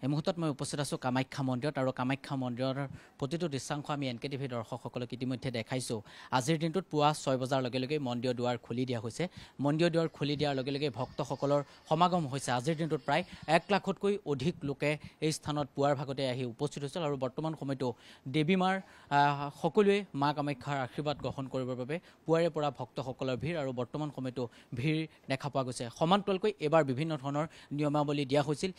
এই মুহূৰ্তত মই উপস্থিত আছোঁ কামাখ্যা মন্দিৰত আৰু কামাখ্যা মন্দিৰৰ প্ৰতিটো দৃশ্যাংশ আমি NKTV দৰ্শকসকলক ইতিমধ্যে দেখাইছোঁ। আজিৰ দিনটোত পুৱা 6 বজাৰ লগে লগে মন্দিৰৰ দুৱাৰ খুলি দিয়া হৈছে। মন্দিৰৰ দুৱাৰ খুলি দিয়াৰ লগে লগে ভক্তসকলৰ সমাগম হৈছে। আজিৰ দিনটোত প্ৰায় 1 লাখতকৈ অধিক লোকে এই স্থানত পুৱাৰ ভাগতে আহি উপস্থিত হৈছিল আৰু বৰ্তমান সময়তো দেৱী মাৰ সকলোৱে মা কামাখ্যাৰ আশীৰ্বাদ গ্ৰহণ কৰিবৰ বাবে পুৱাৰে পৰা ভক্তসকলৰ ভিৰ আৰু বৰ্তমান সময়তো ভিৰ দেখা পোৱা গৈছে। সমান্তৰালকৈ এবাৰ বিভিন্ন ধৰণৰ নিয়মাৱলী দিয়া হৈছিল।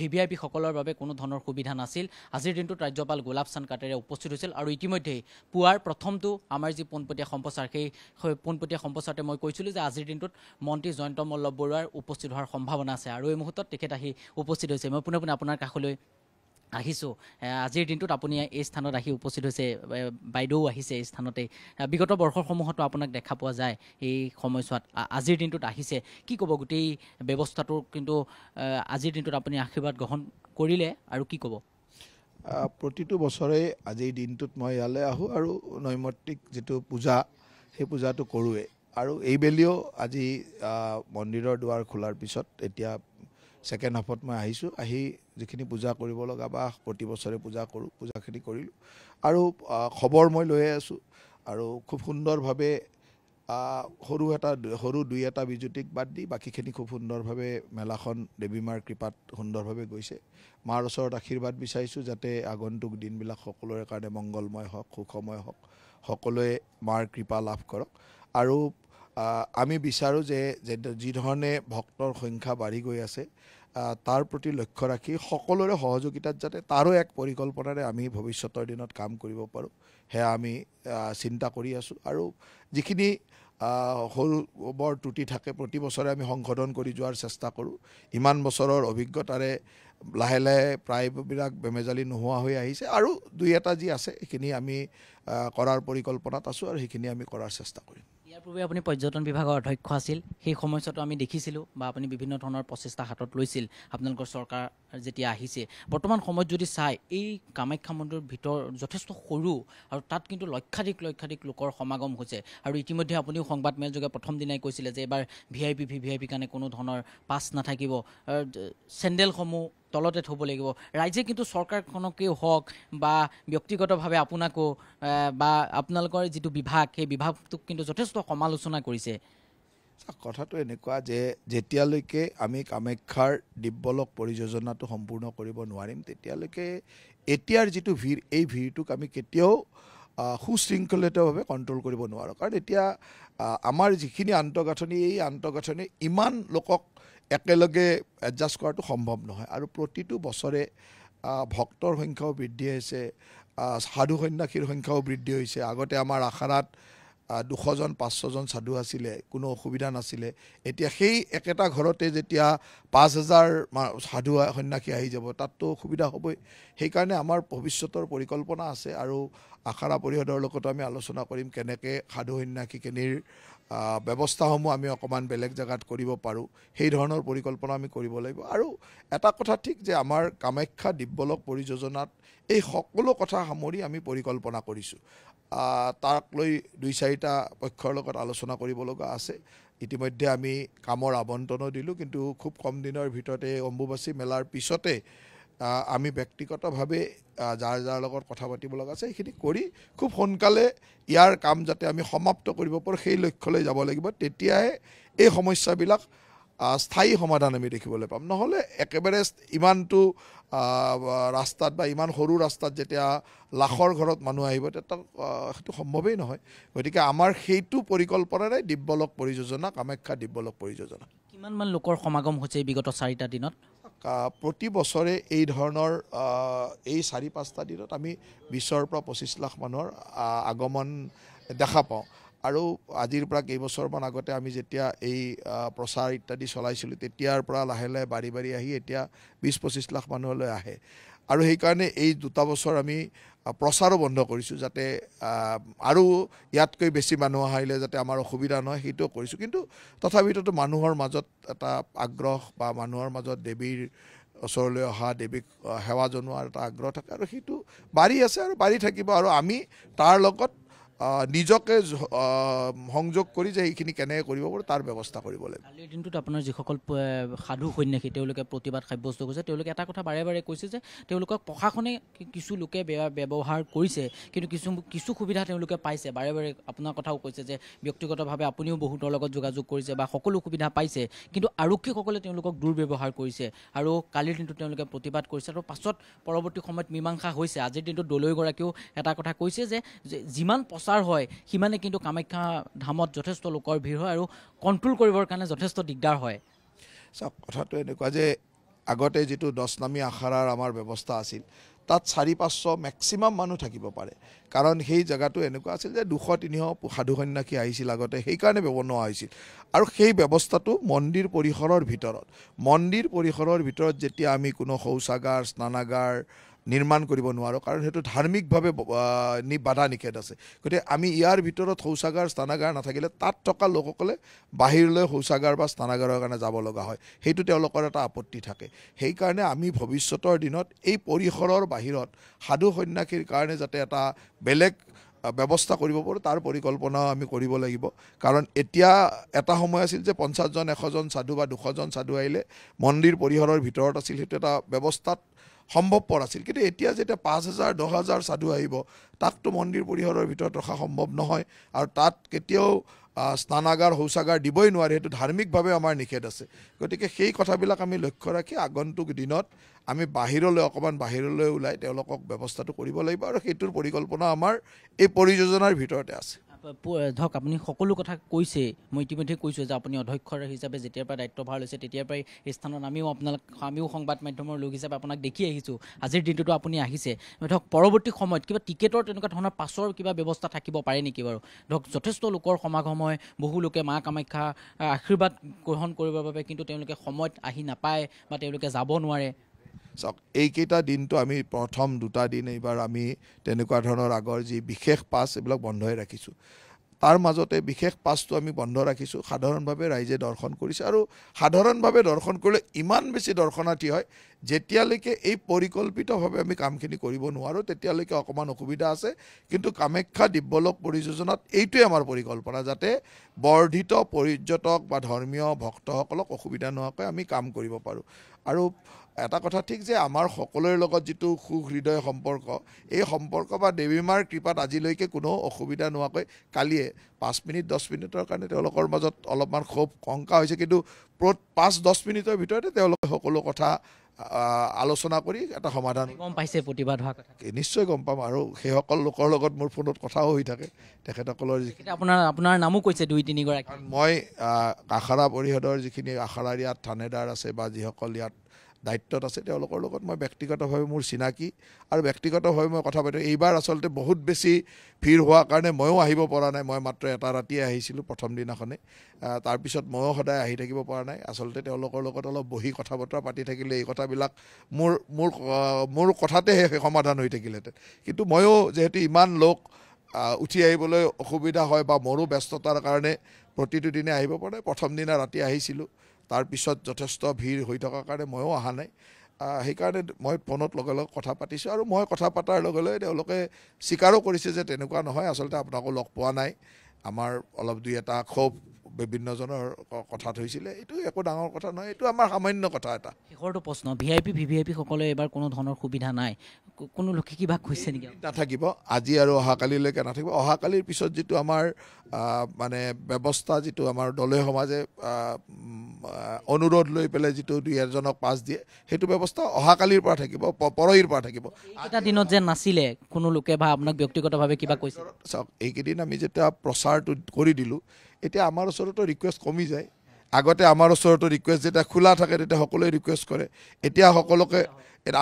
VVIP সকলৰ বাবে কোনো ধৰণৰ সুবিধা নাছিল। আজিৰ দিনটোত ৰাজ্যপাল গোলাপ চান্দ কাটেৰে উপস্থিত হৈছিল আৰু ইতিমধ্যেই পুৱাৰ প্ৰথমটো আমাৰ যি পোনপটীয়া সম্প্ৰচাৰ সেই পোনপটীয়া সম্প্ৰচাৰতে মই কৈছিলোঁ যে আজিৰ দিনটোত মন্ত্ৰী জয়ন্ত মল্লৱ বৰুৱাৰ উপস্থিত হোৱাৰ সম্ভাৱনা আছে আৰু এই মুহূৰ্তত তেখেত আহি উপস্থিত হৈছে। মই পোনে পোনে আপোনাৰ কাষলৈ আহিছোঁ। আজিৰ দিনটোত আপুনি এই স্থানত আহি উপস্থিত হৈছে, বাইদেউ আহিছে এই স্থানতে। বিগত বৰ্ষসমূহতো আপোনাক দেখা পোৱা যায় এই সময়ছোৱাত। আজিৰ দিনটোত আহিছে, কি ক'ব গোটেই ব্যৱস্থাটো? কিন্তু আজিৰ দিনটোত আপুনি আশীৰ্বাদ গ্ৰহণ কৰিলে আৰু কি ক'ব? প্ৰতিটো বছৰে আজিৰ দিনটোত মই ইয়ালৈ আহোঁ আৰু নৈমিত্তিক যিটো পূজা সেই পূজাটো কৰোঁৱেই। আৰু এইবেলিও আজি মন্দিৰৰ দুৱাৰ খোলাৰ পিছত এতিয়া ছেকেণ্ড হাফত মই আহিছোঁ। আহি যিখিনি পূজা কৰিব লগা বা প্ৰতি বছৰে পূজা কৰোঁ, পূজাখিনি কৰিলোঁ আৰু খবৰ মই লৈয়ে আছোঁ আৰু খুব সুন্দৰভাৱে সৰু দুই এটা বিজুতিক বাদ দি বাকীখিনি খুব সুন্দৰভাৱে মেলাখন দেৱী মাৰ কৃপাত সুন্দৰভাৱে গৈছে। মাৰ ওচৰত আশীৰ্বাদ বিচাৰিছোঁ যাতে আগন্তুক দিনবিলাক সকলোৰে কাৰণে মংগলময় হওক, সুখময় হওক, সকলোৱে মাৰ কৃপা লাভ কৰক। আৰু আমি বিচাৰোঁ যে যিধৰণে ভক্তৰ সংখ্যা বাঢ়ি গৈ আছে তাৰ প্ৰতি লক্ষ্য ৰাখি সকলোৰে সহযোগিতাত যাতে তাৰো এক পৰিকল্পনাৰে আমি ভৱিষ্যতৰ দিনত কাম কৰিব পাৰোঁ সেয়া আমি চিন্তা কৰি আছোঁ। আৰু যিখিনি সৰু বৰ ত্ৰুটি থাকে প্ৰতি বছৰে আমি সংশোধন কৰি যোৱাৰ চেষ্টা কৰোঁ। ইমান বছৰৰ অভিজ্ঞতাৰে লাহে লাহে প্ৰায়বিলাক বেমেজালি নোহোৱা হৈ আহিছে আৰু দুই এটা যি আছে সেইখিনি আমি কৰাৰ পৰিকল্পনাত আছোঁ আৰু সেইখিনি আমি কৰাৰ চেষ্টা কৰিম। ইয়াৰ পূৰ্বে আপুনি পৰ্যটন বিভাগৰ অধ্যক্ষ আছিল। সেই সময়ছোৱাতো আমি দেখিছিলোঁ বা আপুনি বিভিন্ন ধৰণৰ প্ৰচেষ্টা হাতত লৈছিল আপোনালোকৰ চৰকাৰ যেতিয়া আহিছে। বৰ্তমান সময়ত যদি চাই এই কামাখ্যা মন্দিৰৰ ভিতৰ যথেষ্ট সৰু আৰু তাত কিন্তু লক্ষাধিক লোকৰ সমাগম হৈছে আৰু ইতিমধ্যে আপুনিও সংবাদ মেলযোগে প্ৰথম দিনাই কৈছিলে যে এবাৰ VVIP কাৰণে কোনো ধৰণৰ পাছ নাথাকিব, চেণ্ডেলসমূহ তলতে থ'ব লাগিব। ৰাইজে কিন্তু চৰকাৰখনকেও হওক বা ব্যক্তিগতভাৱে আপোনাকো বা আপোনালোকৰ যিটো বিভাগ সেই বিভাগটোক কিন্তু যথেষ্ট সমালোচনা কৰিছে। কথাটো এনেকুৱা যে যেতিয়ালৈকে আমি কামাখ্যাৰ দিব্যলোক পৰিযোজনাটো সম্পূৰ্ণ কৰিব নোৱাৰিম তেতিয়ালৈকে এতিয়াৰ যিটো ভিৰ এই ভিৰটোক আমি কেতিয়াও সুশৃংখলিতভাৱে কণ্ট্ৰল কৰিব নোৱাৰোঁ। কাৰণ এতিয়া আমাৰ যিখিনি আন্তঃগাঁথনি এই আন্তঃগাঁথনি ইমান লোকক একেলগে এডজাষ্ট কৰাটো সম্ভৱ নহয় আৰু প্ৰতিটো বছৰে ভক্তৰ সংখ্যাও বৃদ্ধি হৈছে, সাধু সন্যাসীৰ সংখ্যাও বৃদ্ধি হৈছে। আগতে আমাৰ আখাড়াত 200জন 500জন সাধু আছিলে, কোনো অসুবিধা নাছিলে। এতিয়া সেই একেটা ঘৰতে যেতিয়া 5000 সাধু সন্যাসী আহি যাব তাততো অসুবিধা হ'বই। সেইকাৰণে আমাৰ ভৱিষ্যতৰ পৰিকল্পনা আছে আৰু আখাড়া পৰিষদৰ লগতো আমি আলোচনা কৰিম কেনেকৈ সাধু সন্যাসীখিনিৰ ব্যৱস্থাসমূহ আমি অকণমান বেলেগ জেগাত কৰিব পাৰোঁ, সেই ধৰণৰ পৰিকল্পনা আমি কৰিব লাগিব। আৰু এটা কথা ঠিক যে আমাৰ কামাখ্যা দিব্যলোক পৰিযোজনাত এই সকলো কথা সামৰি আমি পৰিকল্পনা কৰিছোঁ। তাক লৈ 2-4টা পক্ষৰ লগত আলোচনা কৰিব লগা আছে। ইতিমধ্যে আমি কামৰ আবণ্টনো দিলোঁ, কিন্তু খুব কম দিনৰ ভিতৰতে অম্বুবাচী মেলাৰ পিছতে আমি ব্যক্তিগতভাৱে যাৰ লগত কথা পাতিব লগা আছে সেইখিনি কৰি খুব সোনকালে ইয়াৰ কাম যাতে আমি সমাপ্ত কৰিব পাৰোঁ সেই লক্ষ্যলৈ যাব লাগিব। তেতিয়াহে এই সমস্যাবিলাক স্থায়ী সমাধান আমি দেখিবলৈ পাম। নহ'লে একেবাৰে ইমানটো ৰাস্তাত বা ইমান সৰু ৰাস্তাত যেতিয়া লাখৰ ঘৰত মানুহ আহিব তেতিয়া সেইটো সম্ভৱেই নহয়। গতিকে আমাৰ সেইটো পৰিকল্পনাৰে দিব্যলোক পৰিযোজনা, কামাখ্যা দিব্যলোক পৰিযোজনা। কিমানমান লোকৰ সমাগম হৈছে বিগত 4টা দিনত? প্ৰতি বছৰে এই ধৰণৰ এই 4-5টা দিনত আমি 20ৰ পৰা 25 লাখ মানুহৰ আগমন দেখা পাওঁ। আৰু আজিৰ পৰা কেইবছৰমান আগতে আমি যেতিয়া এই প্ৰচাৰ ইত্যাদি চলাইছিলোঁ তেতিয়াৰ পৰা লাহে লাহে বাঢ়ি আহি এতিয়া 20-25 লাখ মানুহলৈ আহে। আৰু সেইকাৰণে এই 2টা বছৰ আমি প্ৰচাৰো বন্ধ কৰিছোঁ যাতে আৰু ইয়াতকৈ বেছি মানুহ আহিলে যাতে আমাৰ অসুবিধা নহয় সেইটোও কৰিছোঁ। কিন্তু তথাপিতো মানুহৰ মাজত এটা আগ্ৰহ বা মানুহৰ মাজত দেৱীৰ ওচৰলৈ অহা, দেৱীক সেৱা জনোৱাৰ এটা আগ্ৰহ থাকে আৰু সেইটো বাঢ়ি আছে আৰু বাঢ়ি থাকিব। আৰু আমি তাৰ লগত নিজকে সংযোগ কৰি যে এইখিনি কেনেকৈ কৰিব পাৰোঁ তাৰ ব্যৱস্থা কৰিব লাগিব। কালিৰ দিনটোত আপোনাৰ যিসকল সাধু সন্যাসী তেওঁলোকে প্ৰতিবাদ সাব্যস্ত কৰিছে, তেওঁলোকে এটা কথা বাৰে বাৰে কৈছে যে তেওঁলোকক প্ৰশাসনে কিছু লোকে বেয়া ব্যৱহাৰ কৰিছে, কিন্তু কিছু সুবিধা তেওঁলোকে পাইছে। বাৰে বাৰে আপোনাৰ কথাও কৈছে যে ব্যক্তিগতভাৱে আপুনিও বহুতৰ লগত যোগাযোগ কৰিছে বা সকলো সুবিধা পাইছে, কিন্তু আৰক্ষীসকলে তেওঁলোকক দুৰ্ব্যৱহাৰ কৰিছে আৰু কালিৰ দিনটোত তেওঁলোকে প্ৰতিবাদ কৰিছে আৰু পাছত পৰৱৰ্তী সময়ত মীমাংসা হৈছে। আজিৰ দিনটোত দলৈগৰাকীও এটা কথা কৈছে যে যিমান প্ৰচাৰ হয় সিমানে কিন্তু কামাখ্যা ধামত যথেষ্ট লোকৰ ভিৰ হয় আৰু কণ্ট্ৰল কৰিবৰ কাৰণে যথেষ্ট দিগদাৰ হয়। চাওক, কথাটো এনেকুৱা যে আগতে যিটো 10 নামী আখাৰাৰ আমাৰ ব্যৱস্থা আছিল, তাত 400-500 মেক্সিমাম মানুহ থাকিব পাৰে, কাৰণ সেই জেগাটো এনেকুৱা আছিল যে 200-300 সাধু সন্যাসী আহিছিল আগতে, সেইকাৰণে বনোৱা হৈছিল। আৰু সেই ব্যৱস্থাটো মন্দিৰ পৰিসৰৰ ভিতৰত যেতিয়া আমি কোনো শৌচাগাৰ স্নানাগাৰ নিৰ্মাণ কৰিব নোৱাৰোঁ, কাৰণ সেইটো ধাৰ্মিকভাৱে বাধা নিষেধ আছে। গতিকে আমি ইয়াৰ ভিতৰত শৌচাগাৰ স্নানাগাৰ নাথাকিলে তাত থকা লোকসকলে বাহিৰলৈ শৌচাগাৰ বা স্নানাগাৰৰ কাৰণে যাব লগা হয়, সেইটো তেওঁলোকৰ এটা আপত্তি থাকে। সেইকাৰণে আমি ভৱিষ্যতৰ দিনত এই পৰিসৰৰ বাহিৰত সাধু সন্যাসীৰ কাৰণে যাতে এটা বেলেগ ব্যৱস্থা কৰিব পাৰোঁ তাৰ পৰিকল্পনাও আমি কৰিব লাগিব। কাৰণ এতিয়া এটা সময় আছিল যে 50জন 100জন সাধু বা 200জন সাধু আহিলে মন্দিৰ পৰিসৰৰ ভিতৰত আছিল, সেইটো এটা ব্যৱস্থাত সম্ভৱপৰ আছিল। কিন্তু এতিয়া যেতিয়া 5000 10,000 সাধু আহিব, তাকতো মন্দিৰ পৰিসৰৰ ভিতৰত ৰখা সম্ভৱ নহয়, আৰু তাত কেতিয়াও স্নানাগাৰ শৌচাগাৰ দিবই নোৱাৰে, সেইটো ধাৰ্মিকভাৱে আমাৰ নিষেধ আছে। গতিকে সেই কথাবিলাক আমি লক্ষ্য ৰাখি আগন্তুক দিনত আমি অকণমান বাহিৰলৈ ওলাই তেওঁলোকক ব্যৱস্থাটো কৰিব লাগিব, আৰু সেইটোৰ পৰিকল্পনা আমাৰ এই পৰিযোজনাৰ ভিতৰতে আছে। ধৰক আপুনি সকলো কথা কৈছে, মই ইতিমধ্যে কৈছোঁ যে আপুনি অধ্যক্ষ হিচাপে যেতিয়াৰ পৰা দায়িত্বভাৰ লৈছে তেতিয়াৰ পৰাই এই স্থানত আমিও সংবাদ মাধ্যমৰ লোক হিচাপে আপোনাক দেখি আহিছোঁ। আজিৰ দিনটোতো আপুনি আহিছে। ধৰক পৰৱৰ্তী সময়ত কিবা টিকেটৰ তেনেকুৱা ধৰণৰ পাছৰ কিবা ব্যৱস্থা থাকিব পাৰে নেকি বাৰু? ধৰক যথেষ্ট লোকৰ সমাগম হয়, বহু লোকে মা কামাখ্যা আশীৰ্বাদ গ্ৰহণ কৰিবৰ বাবে, কিন্তু তেওঁলোকে সময়ত আহি নাপায় বা তেওঁলোকে যাব নোৱাৰে। চাওক, এইকেইটা দিনটো আমি প্ৰথম 2টা দিন এইবাৰ আমি তেনেকুৱা ধৰণৰ আগৰ যি বিশেষ পাছ এইবিলাক বন্ধই ৰাখিছোঁ। তাৰ মাজতে বিশেষ পাছটো আমি বন্ধ ৰাখিছোঁ, সাধাৰণভাৱে ৰাইজে দৰ্শন কৰিছে, আৰু সাধাৰণভাৱে দৰ্শন কৰিলে ইমান বেছি দৰ্শনাৰ্থী হয়, যেতিয়ালৈকে এই পৰিকল্পিতভাৱে আমি কামখিনি কৰিব নোৱাৰোঁ তেতিয়ালৈকে অকণমান অসুবিধা আছে। কিন্তু কামাখ্যা দিব্যলোক পৰিযোজনাত এইটোৱে আমাৰ পৰিকল্পনা, যাতে বৰ্ধিত পৰ্যটক বা ধৰ্মীয় ভক্তসকলক অসুবিধা নোহোৱাকৈ আমি কাম কৰিব পাৰোঁ। আৰু এটা কথা ঠিক যে আমাৰ সকলোৰে লগত যিটো সুহৃদয় সম্পৰ্ক, এই সম্পৰ্ক বা দেৱী মাৰ কৃপাত আজিলৈকে কোনো অসুবিধা নোহোৱাকৈ, কালিয়ে 5 মিনিট 10 মিনিটৰ কাৰণে তেওঁলোকৰ মাজত অলপমান ক্ষোভ শংকা হৈছে, কিন্তু 5-10 মিনিটৰ ভিতৰতে তেওঁলোকে সকলো কথা আলোচনা কৰি এটা সমাধান গম পাইছে প্ৰতিবাদ হোৱা কথা। নিশ্চয় গম পাম, আৰু সেইসকল লোকৰ লগত মোৰ ফোনত কথাও হৈ থাকে, তেখেতসকলৰ যিখিনি আপোনাৰ নামো কৈছে 2-3 গৰাকী। মই আখাৰা পৰিষদৰ যিখিনি আখাৰাৰ ইয়াত থানেদাৰ আছে বা যিসকল ইয়াত দায়িত্বত আছে তেওঁলোকৰ লগত মই ব্যক্তিগতভাৱে মোৰ চিনাকি, আৰু ব্যক্তিগতভাৱে মই কথা পাতোঁ। এইবাৰ আচলতে বহুত বেছি ভিৰ হোৱাৰ কাৰণে ময়ো আহিব পৰা নাই, মই মাত্ৰ এটা ৰাতিয়ে আহিছিলোঁ প্ৰথম দিনাখনে, তাৰপিছত ময়ো সদায় আহি থাকিব পৰা নাই। আচলতে তেওঁলোকৰ লগত অলপ বহি কথা বতৰা পাতি থাকিলে এই কথাবিলাক মোৰ কথাতে সমাধান হৈ থাকিলহেঁতেন, কিন্তু ময়ো যিহেতু ইমান লোক উঠি আহিবলৈ অসুবিধা হয় বা মোৰো ব্যস্ততাৰ কাৰণে প্ৰতিটো দিনে আহিব পৰা নাই। প্ৰথম দিনা ৰাতি আহিছিলোঁ, তাৰপিছত যথেষ্ট ভিৰ হৈ থকাৰ কাৰণে ময়ো অহা নাই। সেইকাৰণে মই ফোনত লগে লগে কথা পাতিছোঁ, আৰু মই কথা পতাৰ লগে লগে তেওঁলোকে স্বীকাৰো কৰিছে যে তেনেকুৱা নহয়, আচলতে আপোনাকো লগ পোৱা নাই, আমাৰ অলপ 2-এটা ক্ষোভ বিভিন্নজনৰ কথাত হৈছিলে, এইটো একো ডাঙৰ কথা নহয়, এইটো আমাৰ সামান্য কথা এটা। শেষৰটো প্ৰশ্ন, VVIP সকলে এইবাৰ কোনো ধৰণৰ সুবিধা নাই, কোনো লোকে কিবা কৈছে নেকি? নাথাকিব, আজি আৰু অহাকালিলৈকে নাথাকিব। অহাকালিৰ পিছত যিটো আমাৰ মানে ব্যৱস্থা, যিটো আমাৰ দলীয় সমাজে অনুৰোধ লৈ পেলাই যিটো 2-এজনক পাছ দিয়ে, সেইটো ব্যৱস্থা অহাকালিৰ পৰা থাকিব, পৰহিৰ পৰা থাকিব। এইকেইটা দিনত যে নাছিলে কোনো লোকে বা আপোনাক ব্যক্তিগতভাৱে কিবা কৈছে? চাওক, এইকেইদিন আমি যেতিয়া প্ৰচাৰটো কৰি দিলোঁ, এতিয়া আমাৰ ওচৰতো ৰিকুৱেষ্ট কমি যায়। আগতে আমাৰ ওচৰতো ৰিকুৱেষ্ট যেতিয়া খোলা থাকে তেতিয়া সকলোৱে ৰিকুৱেষ্ট কৰে, এতিয়া সকলোকে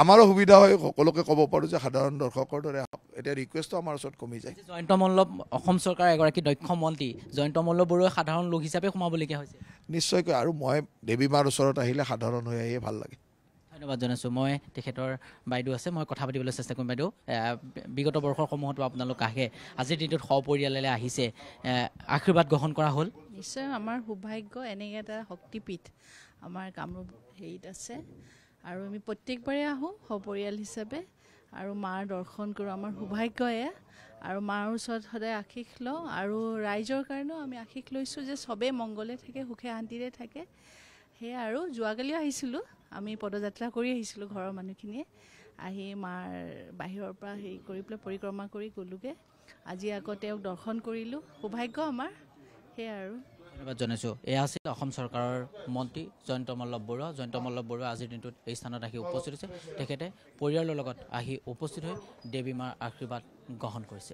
আমাৰো সুবিধা হয়, সকলোকে ক'ব পাৰোঁ যে সাধাৰণ দৰ্শকৰ দৰে আহক, এতিয়া ৰিকুৱেষ্টটো আমাৰ ওচৰত কমি যায়। জয়ন্ত মল্ল অসম চৰকাৰৰ এগৰাকী দক্ষ মন্ত্ৰী, জয়ন্ত মল্ল বৰুৱাই সাধাৰণ লোক হিচাপে সোমাবলগীয়া হৈছে। নিশ্চয়কৈ, আৰু মই দেৱী মাৰ ওচৰত আহিলে সাধাৰণ হৈ আহিয়ে ভাল লাগে। ধন্যবাদ জনাইছোঁ। মই তেখেতৰ বাইদেউ আছে, মই কথা পাতিবলৈ চেষ্টা কৰিম। বাইদেউ, বিগত বৰ্ষসমূহতো আপোনালোক আহে, আজিৰ দিনটোত সপৰিয়ালেৰে আহিছে, আশীৰ্বাদ গ্ৰহণ কৰা হ'ল? নিশ্চয়, আমাৰ সৌভাগ্য, এনেকৈ এটা শক্তিপীঠ আমাৰ কামৰূপ হেৰিত আছে, আৰু আমি প্ৰত্যেকবাৰে আহোঁ সপৰিয়াল হিচাপে, আৰু মাৰ দৰ্শন কৰোঁ, আমাৰ সৌভাগ্য এয়া। আৰু মাৰ ওচৰত সদায় আশীষ লওঁ আৰু ৰাইজৰ কাৰণেও আমি আশীষ লৈছোঁ যে চবেই মংগলে থাকে, সুখে শান্তিৰে থাকে। সেয়া আৰু যোৱাকালিও আহিছিলোঁ, আমি পদযাত্ৰা কৰি আহিছিলোঁ ঘৰৰ মানুহখিনিয়ে, আহি মাৰ বাহিৰৰ পৰা হেৰি কৰি পেলাই পৰিক্ৰমা কৰি গ'লোগৈ। আজি আকৌ তেওঁক দৰ্শন কৰিলোঁ, সৌভাগ্য আমাৰ। সেয়া আৰু ধন্যবাদ জনাইছোঁ। এয়া আছিল অসম চৰকাৰৰ মন্ত্ৰী জয়ন্ত মল্লৱ বৰুৱা। জয়ন্ত মল্লৱ বৰুৱা আজিৰ দিনটোত এই স্থানত আহি উপস্থিত হৈছে। তেখেতে পৰিয়ালৰ লগত আহি উপস্থিত হৈ দেৱী মাৰ আশীৰ্বাদ গ্ৰহণ কৰিছে।